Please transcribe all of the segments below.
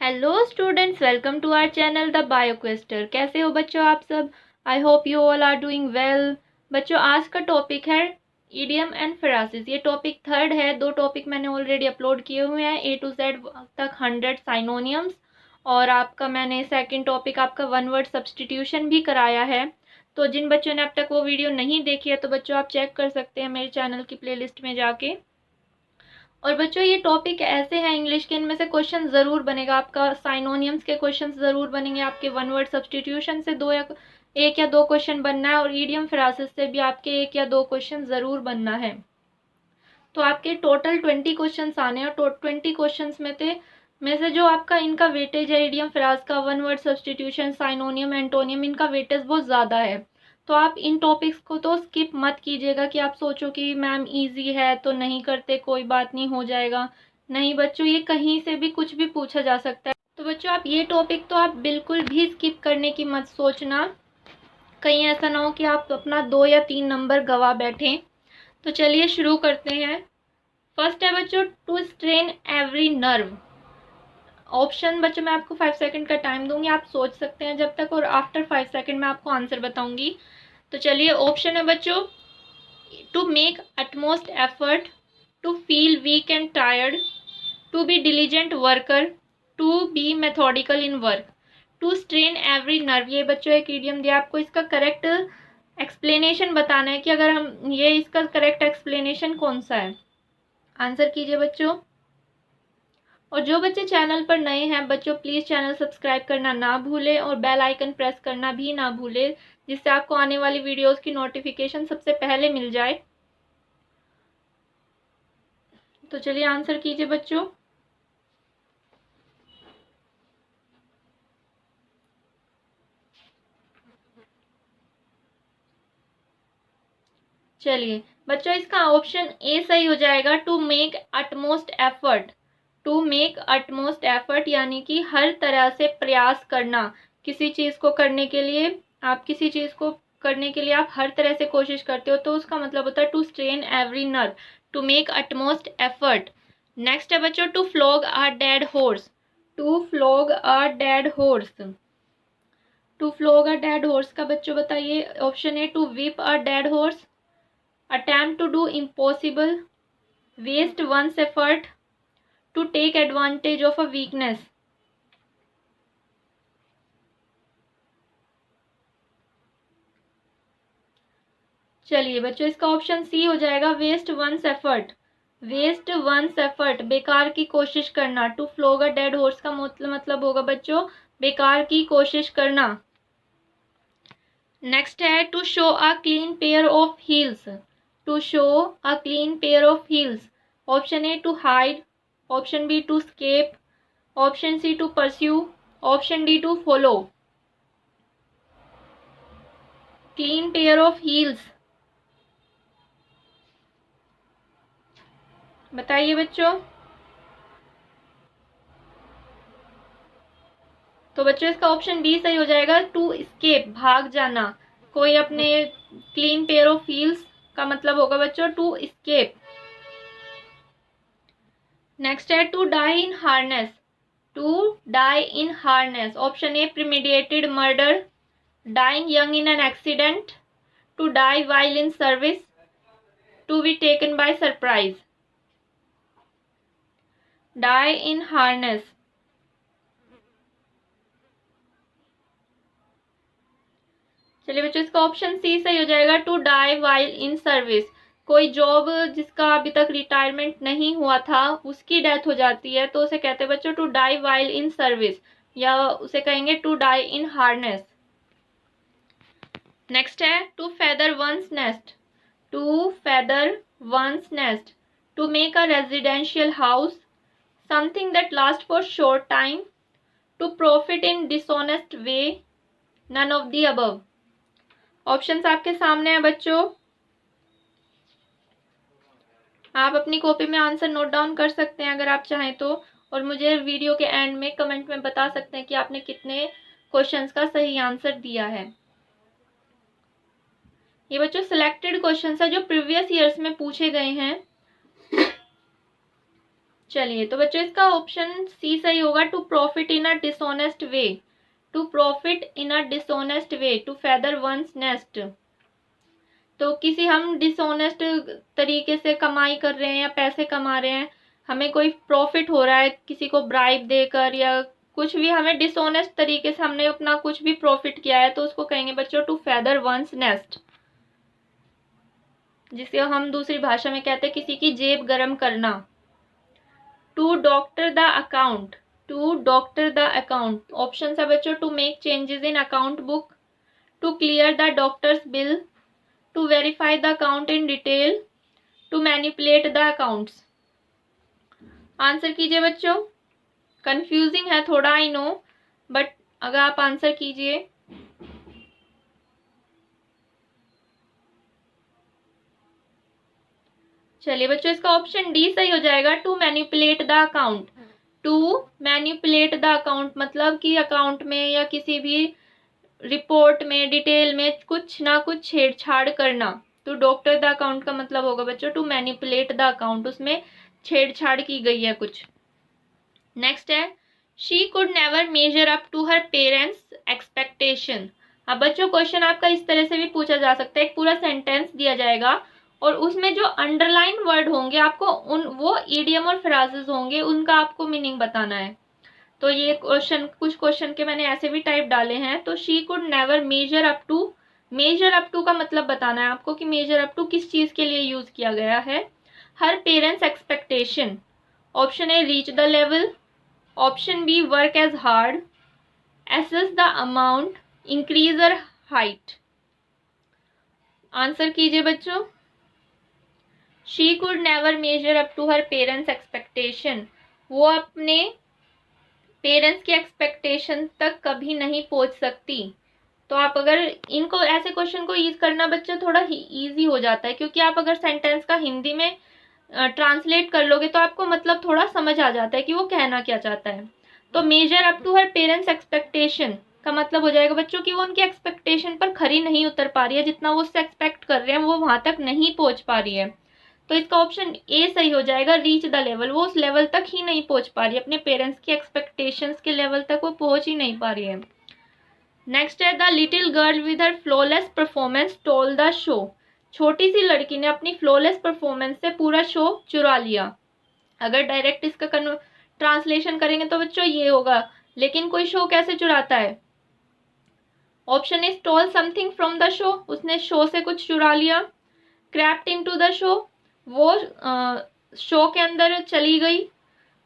Hello students, welcome to our channel the bioquester. कैसे हो बच्चों आप सब? I hope you all are doing well. बच्चों, आज का टॉपिक है ईडियम एंड फ्रासेस। ये टॉपिक थर्ड है। 2 टॉपिक मैंने ऑलरेडी अपलोड किए हुए हैं, ए टू जेड तक 100 साइनोनियम्स। और आपका मैंने सेकंड टॉपिक आपका वन वर्ड सब्सटीट्यूशन भी कराया है। तो जिन बच्चों ने अब तक वो वीडियो नहीं देखी है तो बच्चों आप चेक कर सकते हैं मेरे चैनल की प्लेलिस्ट में जाके। और बच्चों, ये टॉपिक ऐसे हैं इंग्लिश के, इनमें से क्वेश्चन ज़रूर बनेगा आपका। साइनोनियम्स के क्वेश्चन ज़रूर बनेंगे आपके। वन वर्ड सब्सटीट्यूशन से एक या दो क्वेश्चन बनना है, और ईडियम फ्रासेस से भी आपके 1 या 2 क्वेश्चन ज़रूर बनना है। तो आपके टोटल 20 क्वेश्चन आने हैं, और 20 क्वेश्चन में से जो आपका इनका वेटेज है, ईडियम फ्रास का, one word substitution, synonym, antonym, इनका वेटेज बहुत ज़्यादा है। तो आप इन टॉपिक्स को तो स्किप मत कीजिएगा कि आप सोचो कि मैम इजी है तो नहीं करते, कोई बात नहीं, हो जाएगा। नहीं बच्चों, ये कहीं से भी कुछ भी पूछा जा सकता है। तो बच्चों, आप ये टॉपिक तो आप बिल्कुल भी स्किप करने की मत सोचना, कहीं ऐसा ना हो कि आप अपना 2 या 3 नंबर गवा बैठें। तो चलिए शुरू करते हैं। फर्स्ट है बच्चों, to strain every nerve. Option बच्चों मैं आपको 5 सेकंड का टाइम दूंगी, आप सोच सकते हैं जब तक, और आफ्टर 5 सेकंड मैं आपको आंसर बताऊंगी। तो चलिए, ऑप्शन है बच्चों, to make utmost effort, to feel weak and tired, to be diligent worker, to be methodical in work. To strain every nerve, ये बच्चों एक ईडियम दिया, आपको इसका करेक्ट एक्सप्लेनेशन बताना है कि अगर हम ये इसका करेक्ट एक्सप्लेनेशन कौन सा है। आंसर कीजिए बच्चों। और जो बच्चे चैनल पर नए हैं बच्चों, प्लीज़ चैनल सब्सक्राइब करना ना भूलें और बेल आइकन प्रेस करना भी ना भूलें, जिससे आपको आने वाली वीडियोस की नोटिफिकेशन सबसे पहले मिल जाए। तो चलिए आंसर कीजिए बच्चों। चलिए बच्चों, इसका ऑप्शन ए सही हो जाएगा, to make utmost effort. To make utmost effort यानी कि हर तरह से प्रयास करना। किसी चीज़ को करने के लिए, आप किसी चीज़ को करने के लिए आप हर तरह से कोशिश करते हो, तो उसका मतलब होता है to strain every nerve, to make utmost effort. Next है बच्चों, to flog a dead horse. To flog a dead horse. To flog a dead horse का बच्चों बताइए। Option A, to whip a dead horse, attempt to do impossible, waste one's effort, to take advantage of a weakness। चलिए बच्चों, इसका option C हो जाएगा, waste one's effort. Waste one's effort, बेकार की कोशिश करना। To flog a dead horse का मतलब होगा बच्चों बेकार की कोशिश करना। नेक्स्ट है, to show a clean pair of heels. To show a clean pair of heels. Option A, to hide, option B, to escape, option C, to pursue, option D, to follow. Clean pair of heels, बताइए बच्चों। तो बच्चों इसका option B सही हो जाएगा, to escape, भाग जाना। कोई अपने क्लीन पेयर ऑफ हील्स का मतलब होगा बच्चों टू स्केप। नेक्स्ट है, to die in harness. To die in harness, option A, premeditated murder, dying young in an accident, to die while in service, to be taken by surprise. Die in harness, चलिए बच्चों इसका option C सही हो जाएगा, to die while in service. कोई job जिसका अभी तक रिटायरमेंट नहीं हुआ था उसकी डेथ हो जाती है तो उसे कहते हैं बच्चों to die while in service, या उसे कहेंगे to die in harness. Next है, to feather one's nest. To feather one's nest, to make a residential house, something that last for short time, to profit in dishonest way, none of the above. Options आपके सामने है बच्चों, आप अपनी copy में answer note down कर सकते हैं अगर आप चाहें तो, और मुझे वीडियो के एंड में कमेंट में बता सकते हैं कि आपने कितने क्वेश्चंस का सही आंसर दिया है। ये बच्चों सिलेक्टेड क्वेश्चंस है जो प्रीवियस ईयर्स में पूछे गए हैं। चलिए, तो बच्चों इसका ऑप्शन सी सही होगा, to profit in a dishonest way, to profit in a dishonest way, to feather one's nest. तो किसी हम डिसऑनेस्ट तरीके से कमाई कर रहे हैं या पैसे कमा रहे हैं, हमें कोई प्रॉफिट हो रहा है किसी को ब्राइब देकर या कुछ भी, हमें डिसऑनेस्ट तरीके से हमने अपना कुछ भी प्रॉफिट किया है, तो उसको कहेंगे बच्चों टू फेदर वंस नेस्ट, जिसे हम दूसरी भाषा में कहते हैं किसी की जेब गरम करना। To doctor the account, to doctor the account option है बच्चों, to make changes in account book, to clear the doctor's bill, to verify the account in detail, to manipulate the accounts. Answer कीजिए बच्चों, confusing है थोड़ा I know, but अगर आप answer कीजिए। चलिए बच्चों, इसका ऑप्शन डी सही हो जाएगा, to manipulate the account. To manipulate the account मतलब कि अकाउंट में या किसी भी रिपोर्ट में डिटेल में कुछ ना कुछ छेड़छाड़ करना। तो डॉक्टर द अकाउंट का मतलब होगा बच्चों टू मैनिपुलेट द अकाउंट, उसमें छेड़छाड़ की गई है कुछ। नेक्स्ट है, she could never measure up to her parents expectation. अब बच्चों क्वेश्चन आपका इस तरह से भी पूछा जा सकता है, एक पूरा सेंटेंस दिया जाएगा और उसमें जो अंडरलाइन वर्ड होंगे आपको उन वो ईडियम और फ्राजेस होंगे, उनका आपको मीनिंग बताना है। तो ये क्वेश्चन, कुछ क्वेश्चन के मैंने ऐसे भी टाइप डाले हैं। तो she could never measure up to, measure up to का मतलब बताना है आपको कि मेजर अप टू किस चीज के लिए यूज किया गया है। Her parents expectation, option A reach the level, option B work as hard, assess the amount, increase और हाइट। आंसर कीजिए बच्चों। She could never measure up to her parents expectation, वो अपने पेरेंट्स की एक्सपेक्टेशन तक कभी नहीं पहुंच सकती। तो आप अगर इनको ऐसे क्वेश्चन को यूज करना बच्चा थोड़ा इजी हो जाता है, क्योंकि आप अगर सेंटेंस का हिंदी में ट्रांसलेट कर लोगे तो आपको मतलब थोड़ा समझ आ जाता है कि वो कहना क्या चाहता है। तो measure up to her parents expectation का मतलब हो जाएगा बच्चों कि वो उनकी एक्सपेक्टेशन पर खरी नहीं उतर पा रही है, जितना वो उससे एक्सपेक्ट कर रहे हैं वो वहां तक नहीं पहुंच पा रही है। तो इसका ऑप्शन ए सही हो जाएगा, रीच द लेवल, वो उस लेवल तक ही नहीं पहुंच पा रही है, अपने पेरेंट्स की एक्सपेक्टेशंस के लेवल तक वो पहुंच ही नहीं पा रही है। नेक्स्ट है, the little girl with her flawless performance toll the show. छोटी सी लड़की ने अपनी फ्लॉलेस परफॉर्मेंस से पूरा शो चुरा लिया। अगर डायरेक्ट इसका ट्रांसलेशन करेंगे तो बच्चों ये होगा, लेकिन कोई शो कैसे चुराता है। Option A stall something from the show, उसने शो से कुछ चुरा लिया। क्रैप्ट इनटू द शो, वो शो के अंदर चली गई।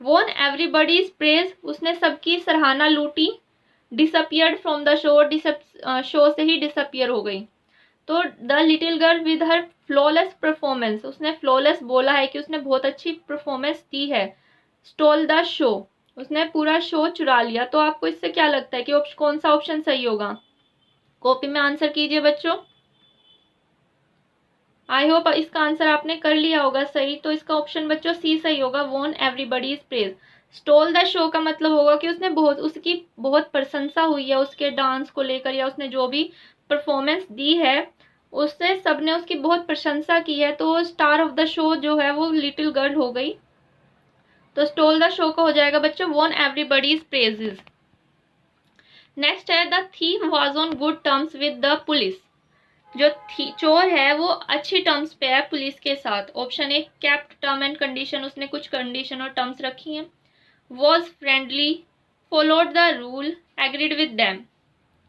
वॉन एवरीबडीज प्रेज, उसने सबकी सराहना लूटी। Disappeared from the show, show से ही डिसअपियर हो गई। तो the little girl with her flawless performance, उसने फ्लॉलेस बोला है कि उसने बहुत अच्छी परफॉर्मेंस दी है। स्टॉल द शो, उसने पूरा शो चुरा लिया। तो आपको इससे क्या लगता है कि कौन सा ऑप्शन सही होगा। कॉपी में आंसर कीजिए बच्चों। आई होप इसका आंसर आपने कर लिया होगा सही। तो इसका ऑप्शन बच्चों सी सही होगा, won everybody's praise. Stole the show का मतलब होगा कि उसने उसकी बहुत प्रशंसा हुई है उसके डांस को लेकर, या उसने जो भी परफॉर्मेंस दी है उससे सबने उसकी बहुत प्रशंसा की है। तो स्टार ऑफ द शो जो है वो लिटिल गर्ल हो गई। तो स्टोल द शो का हो जाएगा बच्चों वॉन एवरीबडीज प्रेजेस। नेक्स्ट है, the thief was on good terms with the police. जो चोर है वो अच्छी टर्म्स पे है पुलिस के साथ। Option A kept term and condition, उसने कुछ कंडीशन और टर्म्स रखी हैं। Was friendly, followed the rule, agreed with them.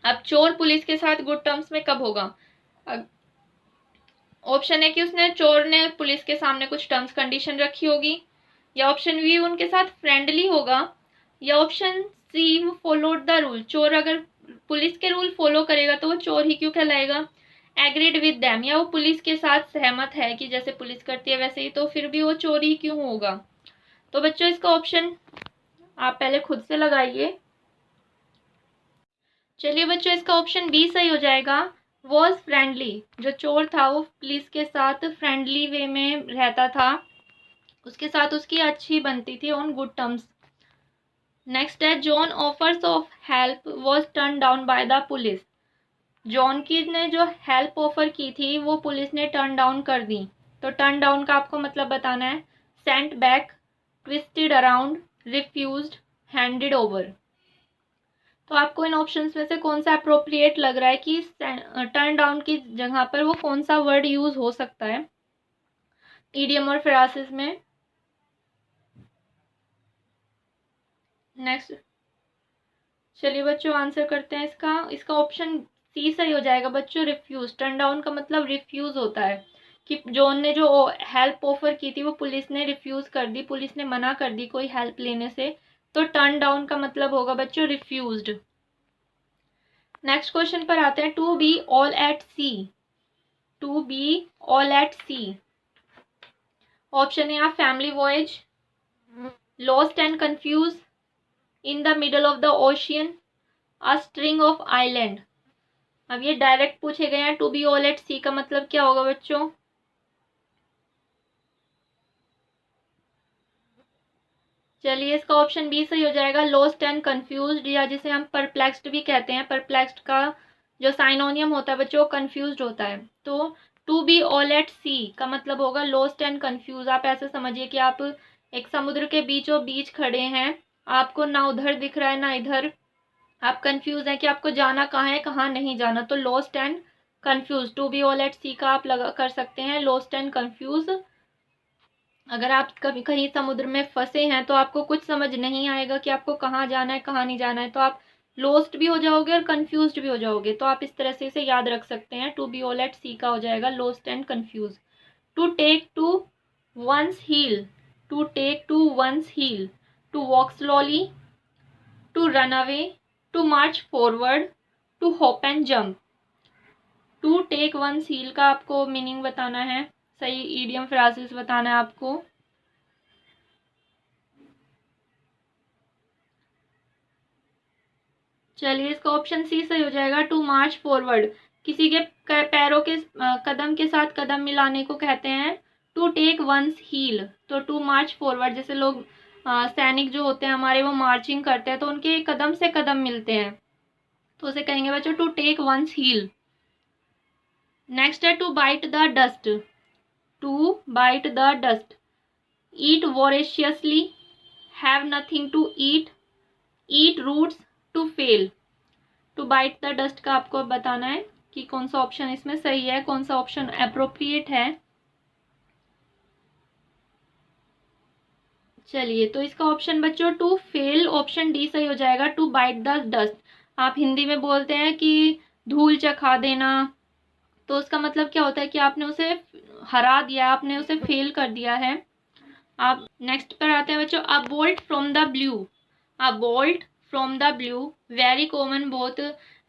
अब चोर पुलिस के साथ गुड टर्म्स में कब होगा। ऑप्शन है कि उसने चोर ने पुलिस के सामने कुछ टर्म्स कंडीशन रखी होगी, या ऑप्शन बी उनके साथ फ्रेंडली होगा, या ऑप्शन सी वो फॉलोड द रूल, चोर अगर पुलिस के रूल फॉलो करेगा तो वो चोर ही क्यों कहलाएगा। एग्रीड विद देम, या वो पुलिस के साथ सहमत है कि जैसे पुलिस करती है वैसे ही, तो फिर भी वो चोर ही क्यों होगा। तो बच्चों इसका ऑप्शन आप पहले खुद से लगाइए। चलिए बच्चों, इसका ऑप्शन बी सही हो जाएगा, वॉज फ्रेंडली। जो चोर था वो पुलिस के साथ फ्रेंडली वे में रहता था, उसके साथ उसकी अच्छी बनती थी ऑन गुड टर्म्स। नेक्स्ट है, John offers of help was turn down by the police. John की ने जो हेल्प ऑफर की थी वो पुलिस ने टर्न डाउन कर दी। तो टर्न डाउन का आपको मतलब बताना है, Saint back, twisted around, refused, handed over. तो आपको इन ऑप्शंस में से कौन सा अप्रोप्रिएट लग रहा है कि टर्न डाउन की जगह पर वो कौन सा वर्ड यूज हो सकता है ईडियम और फ्रासेस में? नेक्स्ट, चलिए बच्चों आंसर करते हैं इसका। इसका ऑप्शन सी सही हो जाएगा बच्चों, रिफ्यूज। टर्न डाउन का मतलब रिफ्यूज होता है कि जॉन ने जो हेल्प ऑफर की थी वो पुलिस ने रिफ्यूज कर दी, पुलिस ने मना कर दी कोई हेल्प लेने से, तो टर्न डाउन का मतलब होगा बच्चों रिफ्यूज्ड। नेक्स्ट क्वेश्चन पर आते हैं। To be all at sea, to be all at sea. Option है आप family voyage, lost and confused, in the middle of the ocean, a string of island. अब ये डायरेक्ट पूछे गए हैं, to be all at sea का मतलब क्या होगा बच्चों? चलिए इसका ऑप्शन बी सही हो जाएगा, लॉस्ट एंड कंफ्यूज्ड, या जिसे हम परप्लेक्स्ड भी कहते हैं। परप्लेक्स्ड का जो साइनोनियम होता है बच्चों कंफ्यूज्ड होता है। तो to be all at sea का मतलब होगा लॉस्ट एंड कंफ्यूज। आप ऐसे समझिए कि आप एक समुद्र के बीचों बीच खड़े हैं, आपको ना उधर दिख रहा है ना इधर, आप कंफ्यूज हैं कि आपको जाना कहाँ है कहाँ नहीं जाना, तो lost and confuse. To be all at sea का आप लगा कर सकते हैं लॉस्ट एंड कंफ्यूज। अगर आप कभी कहीं समुद्र में फंसे हैं तो आपको कुछ समझ नहीं आएगा कि आपको कहाँ जाना है कहाँ नहीं जाना है, तो आप लॉस्ट भी हो जाओगे और कंफ्यूज्ड भी हो जाओगे। तो आप इस तरह से इसे याद रख सकते हैं, to be all at sea का हो जाएगा lost and confuse. To take to one's heel, to take to one's heel, to walk slowly, to run away, to march forward, to hop and jump. To take one's heel का आपको meaning बताना है, सही idiom फ्रासेस बताना है आपको। चलिए इसका ऑप्शन सी सही हो जाएगा, टू मार्च फॉरवर्ड। किसी के पैरों के कदम के साथ कदम मिलाने को कहते हैं टू टेक वंस हील। तो टू मार्च फॉरवर्ड, जैसे लोग सैनिक जो होते हैं हमारे वो मार्चिंग करते हैं तो उनके कदम से कदम मिलते हैं, तो उसे कहेंगे बच्चों to take one's heel. Next है to bite the dust, to bite the dust, eat voraciously, have nothing to eat roots, to fail. To bite the dust का आपको बताना है कि कौन सा ऑप्शन इसमें सही है, कौन सा ऑप्शन अप्रोप्रिएट है। चलिए तो इसका ऑप्शन बच्चों टू फेल, ऑप्शन डी सही हो जाएगा, टू बाइट द डस्ट। आप हिंदी में बोलते हैं कि धूल चखा देना, तो उसका मतलब क्या होता है कि आपने उसे हरा दिया, आपने उसे फेल कर दिया है। आप नेक्स्ट पर आते हैं बच्चों, a bolt from the blue, a bolt from the blue, very common, बहुत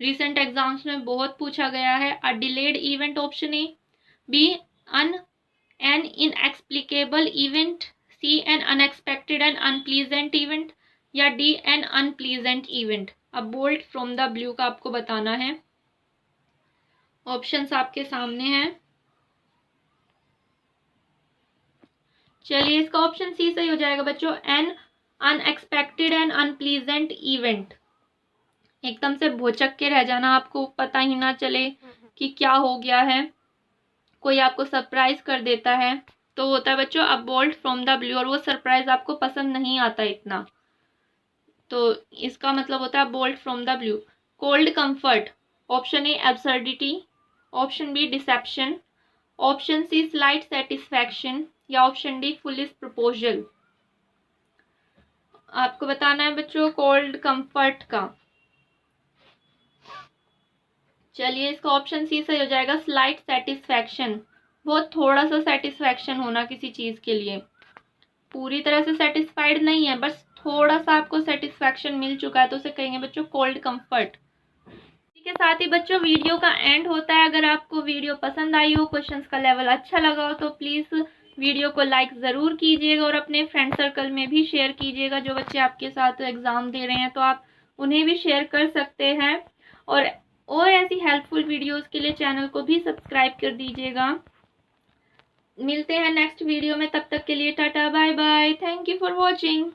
रिसेंट एग्जाम्स में बहुत पूछा गया है। A delayed event option A, B an inexplicable event, C an unexpected and unpleasant event, या D an unpleasant event. A bolt from the blue का आपको बताना है, ऑप्शंस आपके सामने हैं। चलिए इसका ऑप्शन सी सही हो जाएगा बच्चों, N unexpected and unpleasant event. एकदम से भौचक के रह जाना, आपको पता ही ना चले कि क्या हो गया है, कोई आपको सरप्राइज कर देता है, तो होता है बच्चों a bolt from the blue, और वो सरप्राइज आपको पसंद नहीं आता इतना, तो इसका मतलब होता है bolt from the blue. Cold comfort, option A absurdity, option B deception, option C slight satisfaction, या ऑप्शन डी फुलिश प्रपोजल। आपको बताना है बच्चों कोल्ड कंफर्ट का। चलिए इसका ऑप्शन सी सही हो जाएगा, स्लाइट सेटिस्फैक्शन। बहुत थोड़ा सा सेटिस्फैक्शन होना किसी चीज के लिए, पूरी तरह से सेटिस्फाइड नहीं है, बस थोड़ा सा आपको सेटिस्फैक्शन मिल चुका है, तो उसे कहेंगे बच्चों कोल्ड कंफर्ट। इसी के साथ ही बच्चों वीडियो का एंड होता है। अगर आपको वीडियो पसंद आई हो, क्वेश्चंस का लेवल अच्छा लगा हो, तो प्लीज वीडियो को लाइक ज़रूर कीजिएगा और अपने फ्रेंड सर्कल में भी शेयर कीजिएगा। जो बच्चे आपके साथ एग्ज़ाम दे रहे हैं तो आप उन्हें भी शेयर कर सकते हैं, और ऐसी हेल्पफुल वीडियोस के लिए चैनल को भी सब्सक्राइब कर दीजिएगा। मिलते हैं नेक्स्ट वीडियो में, तब तक के लिए tata bye bye, thank you for watching.